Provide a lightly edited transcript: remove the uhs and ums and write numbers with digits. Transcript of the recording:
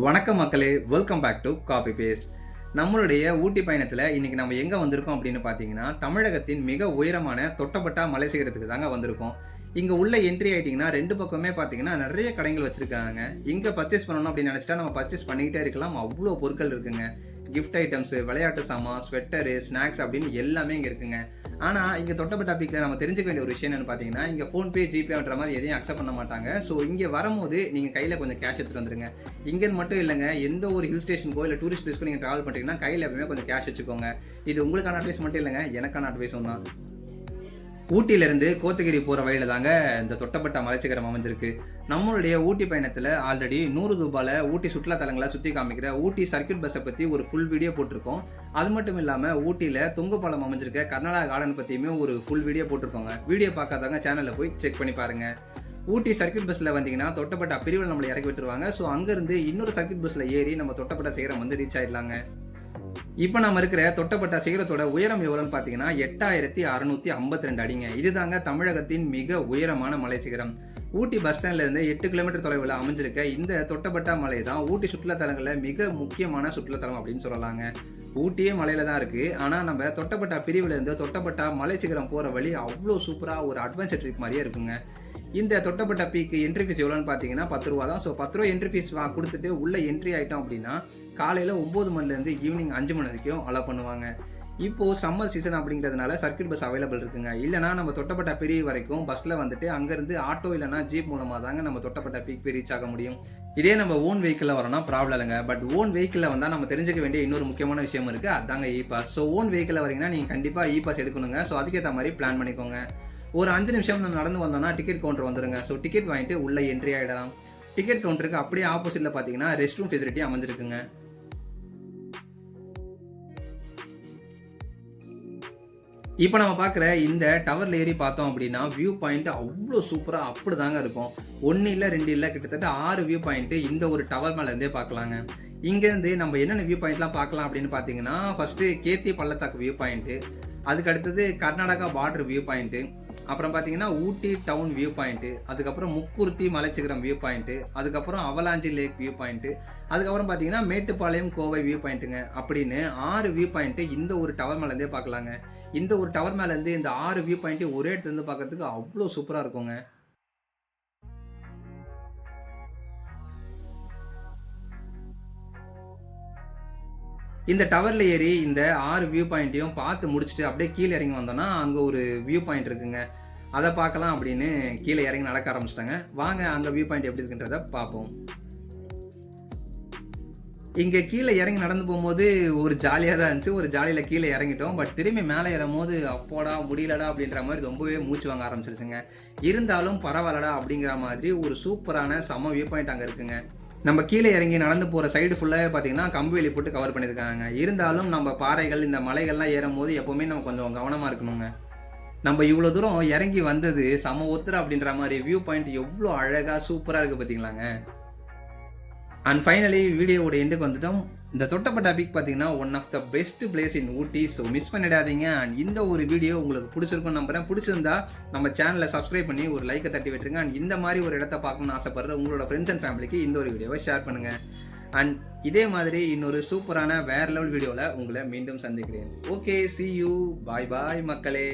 வணக்கம் மக்களே, welcome back to copy paste. நம்மளுடைய ஊட்டி பயணத்தில் இன்றைக்கி நம்ம எங்கே வந்திருக்கோம் அப்படின்னு பார்த்தீங்கன்னா, தமிழகத்தின் மிக உயரமான தொட்டபெட்டா மலை சிகரத்துக்கு தாங்க வந்திருக்கோம். இங்கே உள்ள என்ட்ரி ஆகிட்டிங்கன்னா 2 பக்கமே பார்த்தீங்கன்னா நிறைய கடைகள் வச்சுருக்காங்க. இங்கே பர்ச்சேஸ் பண்ணணும் அப்படின்னு நினச்சிட்டா நம்ம பர்ச்சேஸ் பண்ணிக்கிட்டே இருக்கலாம். அவ்வளோ பொருட்கள் இருக்குங்க. கிஃப்ட் ஐட்டம்ஸு, விளையாட்டு சாமான், ஸ்வெட்டரு, ஸ்நாக்ஸ் அப்படின்னு எல்லாமே இங்கே இருக்குங்க. ஆனால் இங்கே தொட்டபெட்டா பீக்கில் நம்ம தெரிஞ்சுக்க வேண்டிய ஒரு விஷயம் என்னென்னு பார்த்தீங்கன்னா, இங்கே ஃபோன்பே, ஜிபேன்ற மாதிரி எதையும் அக்செப்ட் பண்ண மாட்டாங்க. ஸோ இங்கே வரும்போது நீங்கள் கையில் கொஞ்சம் கேஷ் எடுத்துகிட்டு வந்துருங்க. இங்கேருந்து மட்டும் இல்லைங்க, எந்த ஒரு ஹில் ஸ்டேஷனுக்கோ இல்லை டூரிஸ்ட் பிளேஸ்க்கோ நீங்கள் ட்ராவல் பண்ணுறீங்கன்னா கையில் எப்பவுமே கொஞ்சம் கேஷ் வச்சுக்கோங்க. இது உங்களுக்கான அட்வைஸ் மட்டும் இல்லைங்க, எனக்கான அட்வைஸும் தான். ஊட்டியிலேருந்து கோத்தகிரி போகிற வழியில் தாங்க இந்த தொட்டபெட்டா மலைச்சிகரம் அமைஞ்சிருக்கு. நம்மளுடைய ஊட்டி பயணத்தில் ஆல்ரெடி 100 ரூபாயில் ஊட்டி சுற்றுலாத்தலங்களை சுற்றி காமிக்கிற ஊட்டி சர்க்கியூட் பஸ்ஸை பற்றி ஒரு ஃபுல் வீடியோ போட்டிருக்கோம். அது மட்டும் இல்லாமல் ஊட்டியில் தொங்குபாலம் அமைஞ்சிருக்க கர்நாடகா கார்டன் பற்றியுமே ஒரு ஃபுல் வீடியோ போட்டிருக்கோங்க. வீடியோ பார்க்காதவங்க சேனலில் போய் செக் பண்ணி பாருங்கள். ஊட்டி சர்க்கியூட் பஸ்ஸில் வந்தீங்கன்னா தொட்டபெட்டா பிரிவில் நம்மளை இறக்கி விட்டுருவாங்க. ஸோ அங்கேருந்து இன்னொரு சர்க்கியூட் பஸ்ஸில் ஏறி நம்ம தொட்டபெட்டா சிகரம் வந்து ரீச் ஆகிடலாங்க. இப்போ நம்ம இருக்கிற தொட்டபெட்டா சிகரத்தோட உயரம் எவ்வளோன்னு பார்த்தீங்கன்னா 8652 அடிங்க. இதுதாங்க தமிழகத்தின் மிக உயரமான மலை சிகரம். ஊட்டி பஸ் ஸ்டாண்ட்லேருந்து 8 கிலோமீட்டர் தொலைவில் அமைஞ்சிருக்க இந்த தொட்டபெட்டா மலை தான் ஊட்டி சுற்றுலாத்தலங்களில் மிக முக்கியமான சுற்றுலாத்தலம் அப்படின்னு சொல்லலாங்க. ஊட்டியே மலையில் தான் இருக்குது. ஆனால் நம்ம தொட்டபெட்டா பிரிவிலேருந்து தொட்டபெட்டா மலை சிகரம் போகிற வழி அவ்வளோ சூப்பராக ஒரு அட்வென்ச்சர் ட்ரிப் மாதிரியே இருக்குங்க. இந்த தொட்டபெட்டா பீக்கு என்ட்ரி ஃபீஸ் எவ்வளோன்னு பார்த்தீங்கன்னா 10 ரூபா தான். ஸோ 10 ரூபா என்ட்ரி ஃபீஸ் கொடுத்துட்டு உள்ளே என்ட்ரி ஆகிட்டோம் அப்படின்னா காலையில் 9 மணிலேருந்து ஈவினிங் 5 மணி வரைக்கும் அலோவ் பண்ணுவாங்க. இப்போது சம்மர் சீசன் அப்படிங்கிறதுனால சர்க்கியூட் பஸ் அவைலபிள் இருக்குங்க. இல்லைனா நம்ம தொட்டபெட்டா பிரிவு வரைக்கும் பஸ்ஸில் வந்துட்டு அங்கேருந்து ஆட்டோ இல்லைனா ஜீப் மூலமாக தாங்க நம்ம தொட்டபெட்டா பீக் போய் ரீச் ஆக முடியும். இதே நம்ம ஓன் வெஹிக்கிளில் வரோம்னா ப்ராப்ளம் இல்லைங்க. பட் ஓன் வெஹிக்கிளில் வந்தால் நம்ம தெரிஞ்சுக்க வேண்டிய இன்னொரு முக்கியமான விஷயம் இருக்குது, அதாங்க இ பாஸ். ஸோ ஓன் வெஹிக்கிளில் வரீங்கன்னா நீங்கள் கண்டிப்பாக இ பாஸ் எடுக்கணுங்க. ஸோ அதுக்கேற்ற மாதிரி பிளான் பண்ணிக்கோங்க. ஒரு 5 நிமிஷம் நம்ம நடந்து வந்தோம்னா டிக்கெட் கவுண்டர் வந்துருங்க. ஸோ டிக்கெட் வாங்கிட்டு உள்ளே என்ட்ரி ஆகிடலாம். டிக்கெட் கவுண்டருக்கு அப்படியே ஆப்போசிட்டில் பார்த்தீங்கன்னா ரெஸ்ட் ரூம் ஃபெசிலிட்டி அமைஞ்சிருக்குங்க. இப்போ நம்ம பார்க்குற இந்த டவரில் ஏறி பார்த்தோம் அப்படின்னா வியூ பாயிண்ட் அவ்வளோ சூப்பராக அப்படி தாங்க இருக்கும். 1 இல்லை 2 இல்லை, கிட்டத்தட்ட 6 வியூ பாயிண்ட்டு இந்த ஒரு டவர் மேலேருந்தே பார்க்கலாங்க. இங்கேருந்து நம்ம என்னென்ன வியூ பாயிண்ட்லாம் பார்க்கலாம் அப்படின்னு பார்த்தீங்கன்னா, ஃபஸ்ட்டு கேத்தி பள்ளத்தாக்கு வியூ பாயிண்ட்டு, அதுக்கு அடுத்தது கர்நாடகா பார்டர் வியூ பாயிண்ட்டு, அப்புறம் பார்த்தீங்கன்னா ஊட்டி டவுன் வியூ பாயிண்ட்டு, அதுக்கப்புறம் முக்குருத்தி மலைச்சிகரம் வியூ பாயிண்ட்டு, அதுக்கப்புறம் அவலாஞ்சி லேக் வியூ பாயிண்ட்டு, அதுக்கப்புறம் பார்த்தீங்கன்னா மேட்டுப்பாளையம் கோவை வியூ பாயிண்ட்டுங்க. அப்படின்னு 6 வியூ பாயிண்ட்டு இந்த ஒரு டவர் மேலேருந்தே பார்க்கலாங்க. இந்த ஒரு டவர் மேலேருந்து இந்த 6 வியூ பாயிண்ட்டு ஒரே இடத்துலேருந்து பார்க்கறதுக்கு அவ்வளோ சூப்பராக இருக்குங்க. இந்த டவரில் ஏறி இந்த 6 வியூ பாயிண்ட்டையும் பார்த்து முடிச்சுட்டு அப்படியே கீழே இறங்கி வந்தோன்னா அங்கே ஒரு வியூ பாயிண்ட் இருக்குங்க. அதை பார்க்கலாம் அப்படின்னு கீழே இறங்கி நடக்க ஆரம்பிச்சிட்டாங்க. வாங்க அங்கே வியூ பாயிண்ட் எப்படி இருக்குன்றதை பார்ப்போம். இங்கே கீழே இறங்கி நடந்து போகும்போது ஒரு ஜாலியாக தான் இருந்துச்சு. ஒரு ஜாலியில் கீழே இறங்கிட்டோம். பட் திரும்பி மேலே ஏறும் போது அப்போடா முடியலடா அப்படின்ற மாதிரி ரொம்பவே மூச்சு வாங்க ஆரம்பிச்சிருச்சுங்க. இருந்தாலும் பரவாயில்லடா அப்படிங்கிற மாதிரி ஒரு சூப்பரான செம வியூ பாயிண்ட் அங்கே இருக்குங்க. நம்ம கீழே இறங்கி நடந்து போகிற சைடு ஃபுல்லாகவே பார்த்தீங்கன்னா கம்பி வேலி போட்டு கவர் பண்ணியிருக்காங்க. இருந்தாலும் நம்ம பாறைகள் இந்த மலைகள்லாம் ஏறும் போது எப்போவுமே நம்ம கொஞ்சம் கவனமாக இருக்கணுங்க. நம்ம இவ்வளோ தூரம் இறங்கி வந்தது செம ஒருத்தர் அப்படின்ற மாதிரி வியூ பாயிண்ட் எவ்வளோ அழகாக சூப்பராக இருக்குது பார்த்தீங்களாங்க. அண்ட் ஃபைனலி வீடியோவோட எண்டுக்கு வந்துட்டோம். இந்த தொட்டபெட்டா பீக் பார்த்தீங்கன்னா one of the best place in Ooty. So miss பண்ணிடாதீங்க. அண்ட் இந்த ஒரு வீடியோ உங்களுக்கு பிடிச்சிருக்குன்னு நம்புறேன். பிடிச்சிருந்தா நம்ம சேனலை சப்ஸ்கிரைப் பண்ணி ஒரு லைக்கை தட்டி விட்டுருங்க. அண்ட் இந்த மாதிரி ஒரு இடத்த பார்க்கணும்னு ஆசைப்படுற உங்களோட ஃப்ரெண்ட்ஸ் அண்ட் ஃபேமிலிக்கு இந்த ஒரு வீடியோவை ஷேர் பண்ணுங்கள். அண்ட் இதே மாதிரி இன்னொரு சூப்பரான வேற லெவல் வீடியோவில் உங்களை மீண்டும் சந்திக்கிறேன். ஓகே, see you, பாய் பாய் மக்களே.